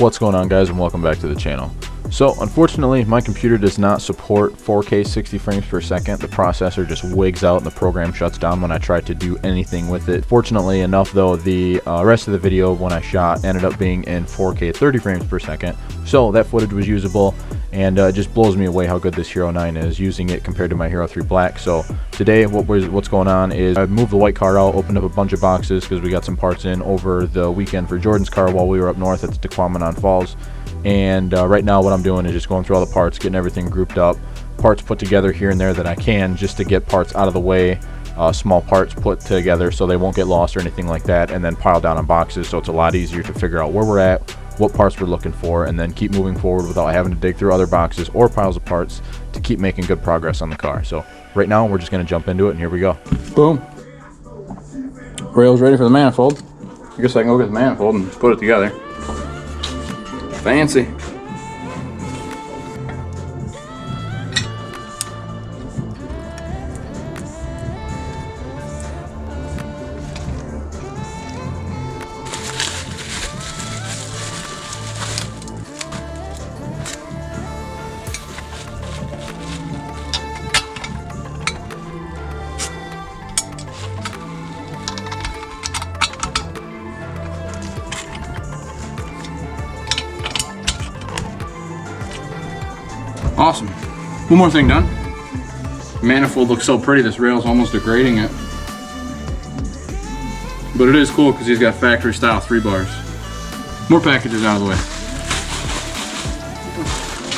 What's going on, guys, and welcome back to the channel. So unfortunately my computer does not support 4K 60 frames per second. The processor just wigs out and the program shuts down when I try to do anything with it. Fortunately enough though, the rest of the video when I shot ended up being in 4K 30 frames per second, so that footage was usable, and it just blows me away how good this Hero 9 is using it compared to my Hero 3 Black. So today what's going on is I moved the white car out, opened up a bunch of boxes because we got some parts in over the weekend for Jordan's car while we were up north at the Tequamanon Falls. And right now what I'm doing is just going through all the parts, getting everything grouped up, parts put together here and there that I can, just to get parts out of the way, small parts put together so they won't get lost or anything like that, and then pile down in boxes so it's a lot easier to figure out where we're at, what parts we're looking for, and then keep moving forward without having to dig through other boxes or piles of parts to keep making good progress on the car. So right now we're just going to jump into it, and here we go. Boom. Rail's ready for the manifold. I guess I can go get the manifold and put it together. Fancy. Awesome. One more thing done. The manifold looks so pretty, this rail's almost degrading it. But it is cool because he's got factory style 3 bars. More packages out of the way.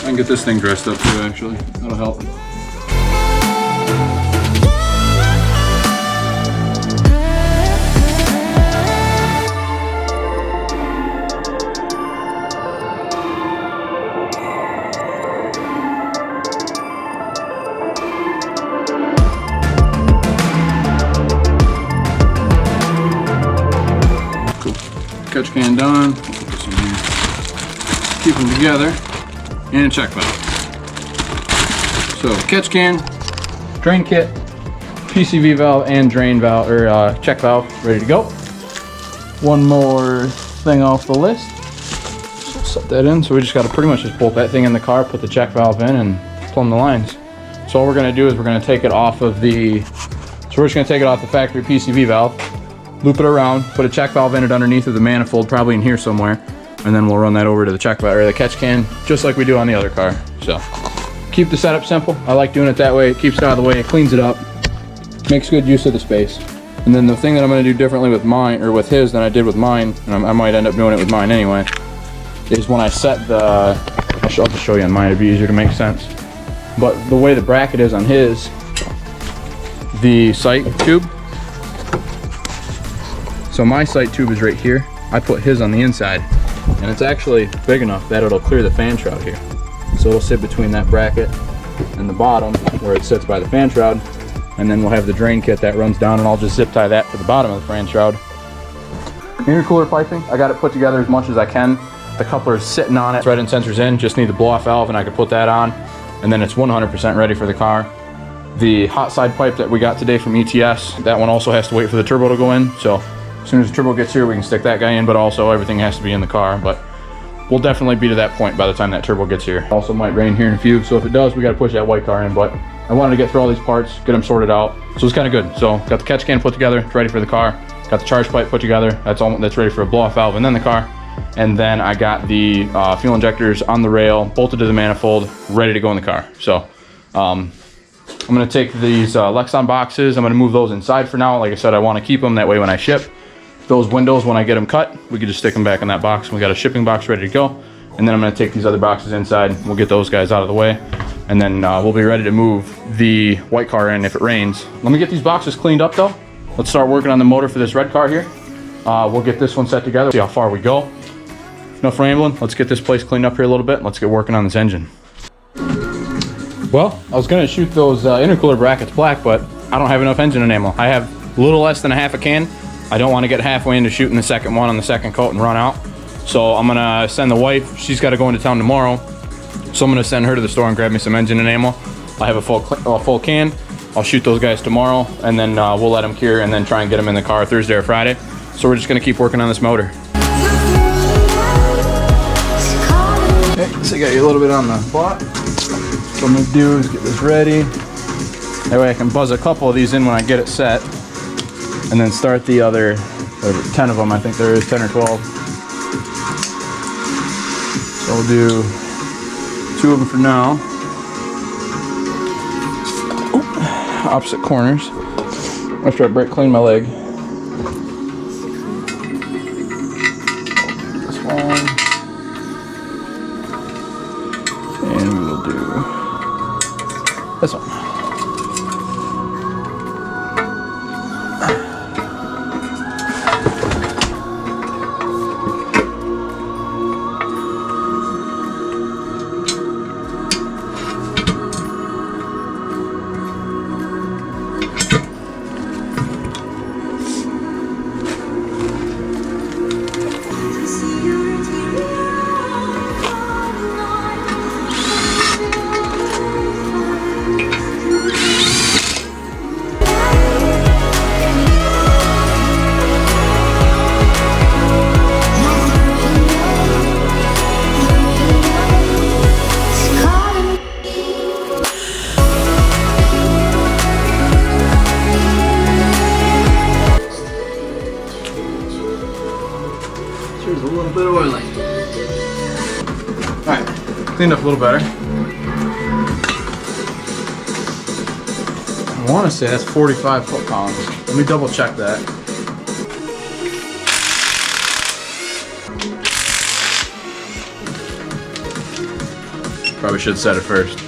I can get this thing dressed up too, actually. That'll help. Catch can done. Put this in here. Keep them together. And a check valve. So catch can, drain kit, PCV valve, and drain valve or check valve ready to go. One more thing off the list. So set that in. So we just got to pretty much just bolt that thing in the car, put the check valve in, and plumb the lines. So all we're going to do is we're going to take it off of the. So we're just going to take it off the factory PCV valve. Loop it around, put a check valve in it underneath of the manifold, probably in here somewhere, and then we'll run that over to the check valve or the catch can, just like we do on the other car. So keep the setup simple. I like doing it that way. It keeps it out of the way, it cleans it up, makes good use of the space. And then the thing that I'm going to do differently with mine, or with his, than I did with mine, and I might end up doing it with mine anyway, is when I set the, I'll just show you on mine, it'd be easier to make sense. But the way the bracket is on his, the sight tube, so my sight tube is right here. I put his on the inside, and it's actually big enough that it'll clear the fan shroud here. So it'll sit between that bracket and the bottom where it sits by the fan shroud, and then we'll have the drain kit that runs down, and I'll just zip tie that to the bottom of the fan shroud. Intercooler piping, I got it put together as much as I can. The coupler is sitting on it, thread and sensors in, just need the blow off valve and I could put that on, and then it's 100% ready for the car. The hot side pipe that we got today from ETS, that one also has to wait for the turbo to go in, so as soon as the turbo gets here, we can stick that guy in, but also everything has to be in the car. But we'll definitely be to that point by the time that turbo gets here. Also might rain here in a few, so if it does, we got to push that white car in. But I wanted to get through all these parts, get them sorted out. So it's kind of good. So got the catch can put together, it's ready for the car. Got the charge pipe put together, that's ready for a blow-off valve and then the car. And then I got the fuel injectors on the rail, bolted to the manifold, ready to go in the car. So I'm going to take these Lexan boxes, I'm going to move those inside for now. Like I said, I want to keep them, that way when I ship, those windows, when I get them cut, we can just stick them back in that box. We got a shipping box ready to go, and then I'm going to take these other boxes inside. We'll get those guys out of the way, and then we'll be ready to move the white car in if it rains. Let me get these boxes cleaned up though. Let's start working on the motor for this red car here. We'll get this one set together, see how far we go. Enough rambling, let's get this place cleaned up here a little bit. Let's get working on this engine. Well, I was going to shoot those intercooler brackets black, but I don't have enough engine enamel. I have a little less than a half a can. I don't want to get halfway into shooting the second one on the second coat and run out. So I'm gonna send the wife, she's got to go into town tomorrow. So I'm gonna send her to the store and grab me some engine enamel. I have a full can. I'll shoot those guys tomorrow, and then we'll let them cure and then try and get them in the car Thursday or Friday. So we're just gonna keep working on this motor. Obviously got you a little bit on the butt. What I'm gonna do is get this ready. That way I can buzz a couple of these in when I get it set. And then start the other, 10 of them, I think there is 10 or 12. So we'll do 2 of them for now. Opposite corners. After I clean my leg. This one. And we will do this one. There's a little bit of oiling. Alright, cleaned up a little better. I want to say that's 45 foot-pounds. Let me double check that. Probably should set it first.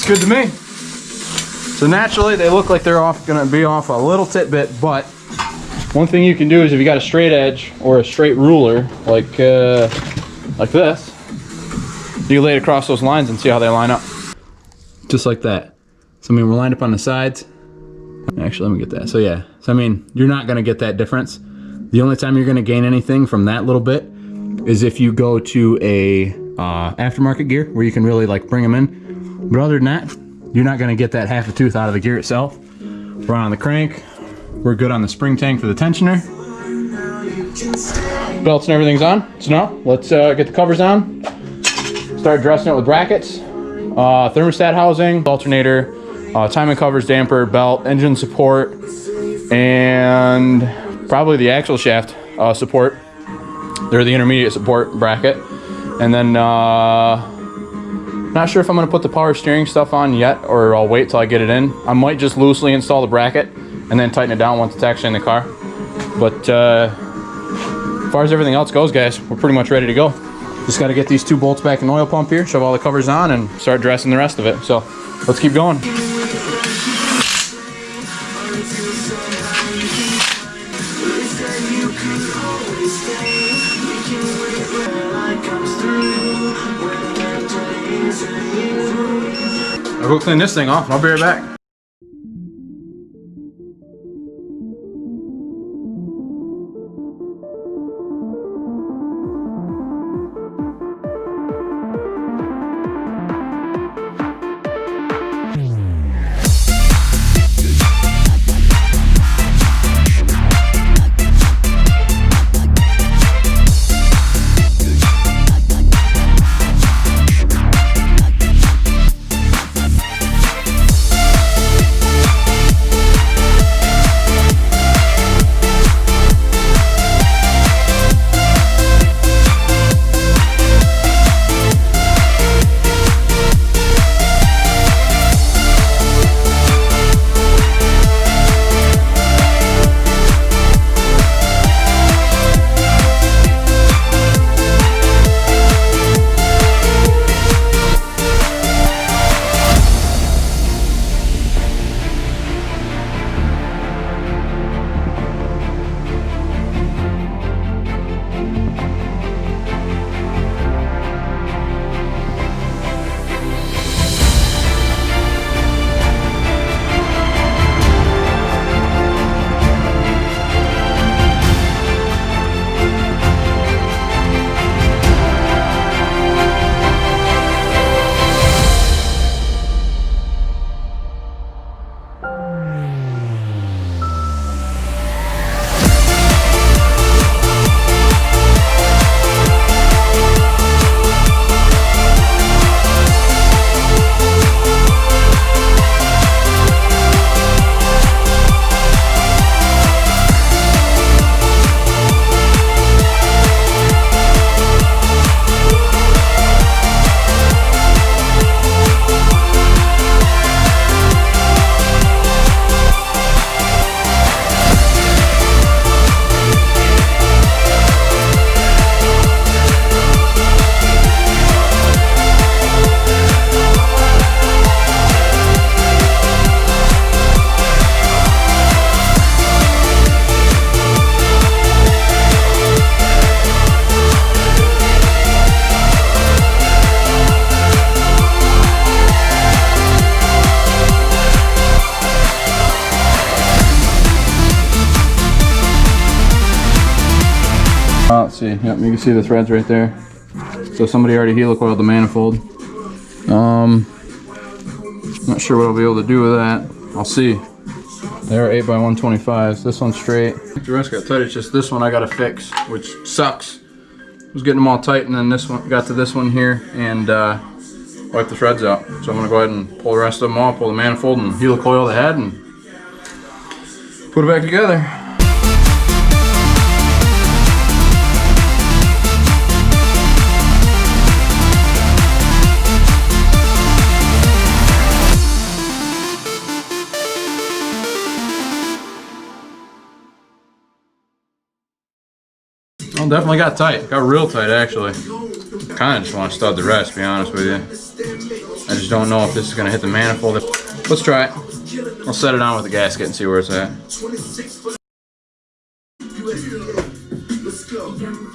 Good to me. So naturally they look like they're gonna be off a little tidbit, but one thing you can do is if you got a straight edge or a straight ruler like this, you lay it across those lines and see how they line up. Just like that. So I mean we're lined up on the sides. Actually let me get that. So yeah, so I mean you're not gonna get that difference. The only time you're gonna gain anything from that little bit is if you go to a aftermarket gear where you can really like bring them in. But other than that, you're not going to get that half a tooth out of the gear itself. We're on the crank. We're good on the spring tank for the tensioner. Belts and everything's on. So now, let's get the covers on. Start dressing it with brackets. Thermostat housing, alternator, timing covers, damper, belt, engine support, and probably the axle shaft support. They're the intermediate support bracket. And then, not sure if I'm going to put the power steering stuff on yet, or I'll wait till I get it in. I might just loosely install the bracket and then tighten it down once it's actually in the car. But as far as everything else goes, guys, we're pretty much ready to go. Just got to get these 2 bolts back in the oil pump here, shove all the covers on, and start dressing the rest of it. So let's keep going. I'll go clean this thing off and I'll be right back. let's see. Yep, you can see the threads right there. So somebody already helicoiled the manifold. Not sure what I'll be able to do with that. I'll see. There are 8x125s. This one's straight. The rest got tight. It's just this one I gotta fix, which sucks. I was getting them all tight, and then this one got to this one here and wipe the threads out. So I'm gonna go ahead and pull the rest of them off, pull the manifold, and helicoil the head, and put it back together. Well, definitely got tight. Got real tight, actually. Kind of just want to stud the rest, to be honest with you. I just don't know if this is going to hit the manifold. Let's try it. I'll set it on with the gasket and see where it's at.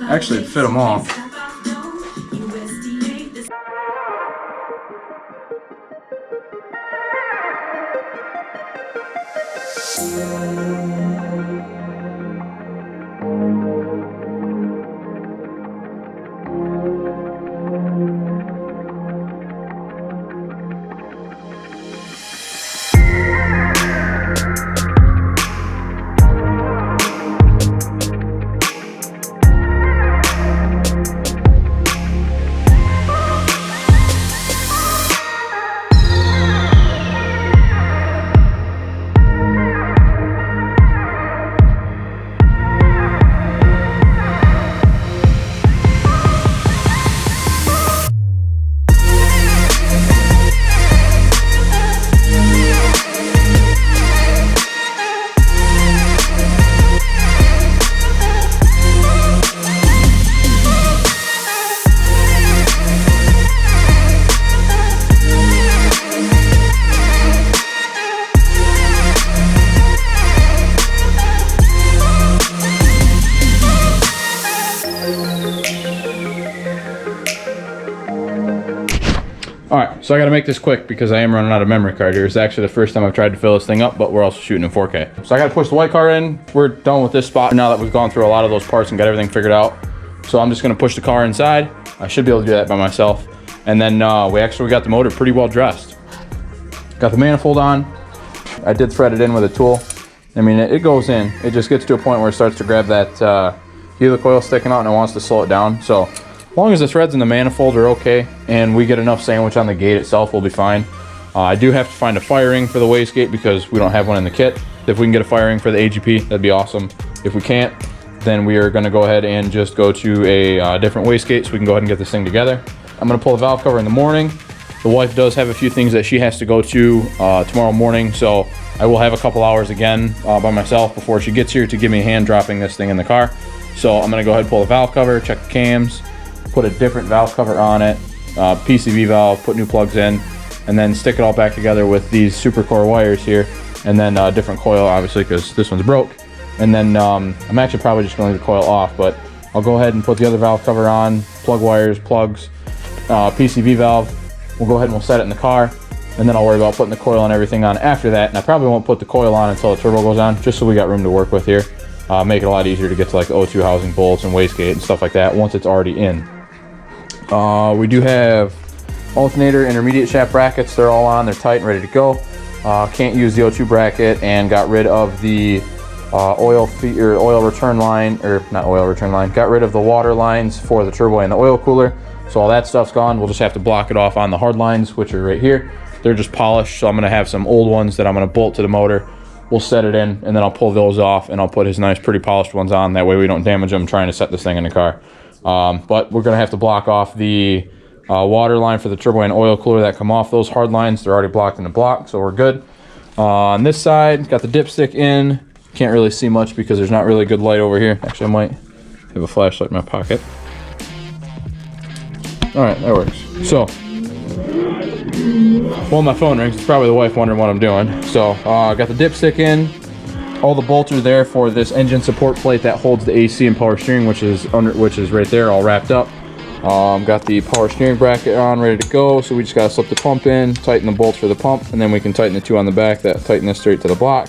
Actually, it fit them all. Alright, so I gotta make this quick because I am running out of memory card here. It's actually the first time I've tried to fill this thing up, but we're also shooting in 4K. So I gotta push the white card in. We're done with this spot now that we've gone through a lot of those parts and got everything figured out. So I'm just gonna push the car inside. I should be able to do that by myself. And then we actually got the motor pretty well dressed. Got the manifold on. I did thread it in with a tool. I mean, it goes in. It just gets to a point where it starts to grab that helicoil sticking out and it wants to slow it down. So as long as the threads in the manifold are okay and we get enough sandwich on the gate itself, we'll be fine. I do have to find a fire-ring for the wastegate because we don't have one in the kit. If we can get a fire-ring for the AGP, that'd be awesome. If we can't, then we are going to go ahead and just go to a different wastegate so we can go ahead and get this thing together. I'm going to pull the valve cover in the morning. The wife does have a few things that she has to go to tomorrow morning, so I will have a couple hours again by myself before she gets here to give me a hand dropping this thing in the car. So I'm going to go ahead and pull the valve cover, check the cams, put a different valve cover on it, PCV valve, put new plugs in, and then stick it all back together with these super core wires here, and then a different coil, obviously, because this one's broke. And then I'm actually probably just going to leave the coil off, but I'll go ahead and put the other valve cover on, plug wires, plugs, PCV valve. We'll go ahead and we'll set it in the car, and then I'll worry about putting the coil and everything on after that. And I probably won't put the coil on until the turbo goes on, just so we got room to work with here. Make it a lot easier to get to like the O2 housing bolts and wastegate and stuff like that once it's already in. We do have alternator intermediate shaft brackets. They're all on, they're tight and ready to go. Can't use the O2 bracket and got rid of the oil return line, or not oil return line, got rid of the water lines for the turbo and the oil cooler. So all that stuff's gone. We'll just have to block it off on the hard lines, which are right here. They're just polished, so I'm gonna have some old ones that I'm gonna bolt to the motor. We'll set it in, and then I'll pull those off, and I'll put his nice, pretty polished ones on. That way we don't damage them trying to set this thing in the car. But we're gonna have to block off the water line for the turbo and oil cooler that come off those hard lines. They're already blocked in the block, so we're good. On this side, got the dipstick in. Can't really see much because there's not really good light over here. Actually, I might have a flashlight in my pocket. All right, that works. So, while my phone rings, it's probably the wife wondering what I'm doing. So, got the dipstick in. All the bolts are there for this engine support plate that holds the AC and power steering, which is right there, all wrapped up. Got the power steering bracket on, ready to go. So we just gotta slip the pump in, tighten the bolts for the pump, and then we can tighten the two on the back that tighten this straight to the block.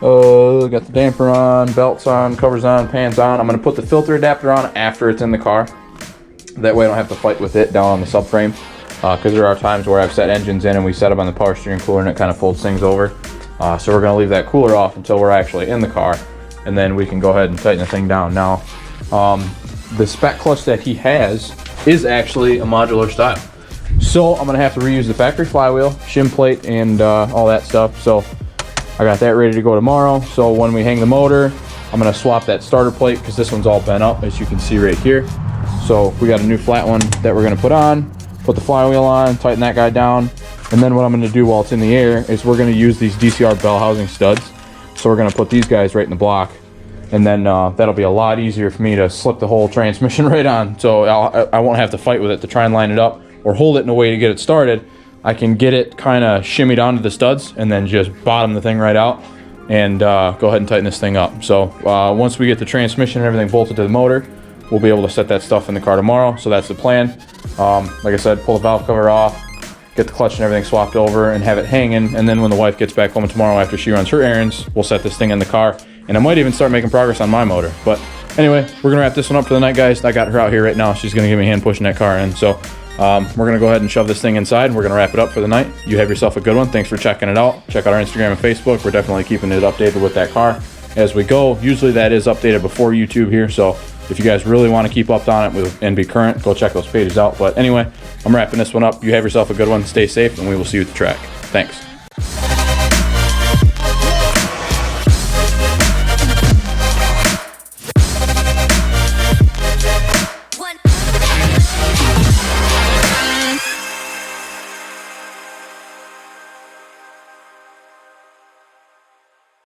Got the damper on, belts on, covers on, pans on. I'm gonna put the filter adapter on after it's in the car. That way I don't have to fight with it down on the subframe. Because there are times where I've set engines in and we set them on the power steering cooler and it kind of folds things over. So we're gonna leave that cooler off until we're actually in the car, and then we can go ahead and tighten the thing down. Now, the spec clutch that he has is actually a modular style. So I'm gonna have to reuse the factory flywheel, shim plate, and all that stuff. So I got that ready to go tomorrow. So when we hang the motor, I'm gonna swap that starter plate because this one's all bent up, as you can see right here. So we got a new flat one that we're gonna put on, put the flywheel on, tighten that guy down. And then what I'm gonna do while it's in the air is we're gonna use these DCR bell housing studs. So we're gonna put these guys right in the block. And then that'll be a lot easier for me to slip the whole transmission right on. So I won't have to fight with it to try and line it up or hold it in a way to get it started. I can get it kind of shimmied onto the studs and then just bottom the thing right out and go ahead and tighten this thing up. So once we get the transmission and everything bolted to the motor, we'll be able to set that stuff in the car tomorrow. So that's the plan. Like I said, pull the valve cover off, get the clutch and everything swapped over and have it hanging. And then when the wife gets back home tomorrow after she runs her errands, we'll set this thing in the car. And I might even start making progress on my motor. But anyway, we're gonna wrap this one up for the night, guys. I got her out here right now. She's gonna give me a hand pushing that car in. So we're gonna go ahead and shove this thing inside and we're gonna wrap it up for the night. You have yourself a good one. Thanks for checking it out. Check out our Instagram and Facebook. We're definitely keeping it updated with that car as we go. Usually that is updated before YouTube here. So if you guys really want to keep up on it and be current, go check those pages out. But anyway, I'm wrapping this one up. You have yourself a good one. Stay safe and we will see you at the track. Thanks.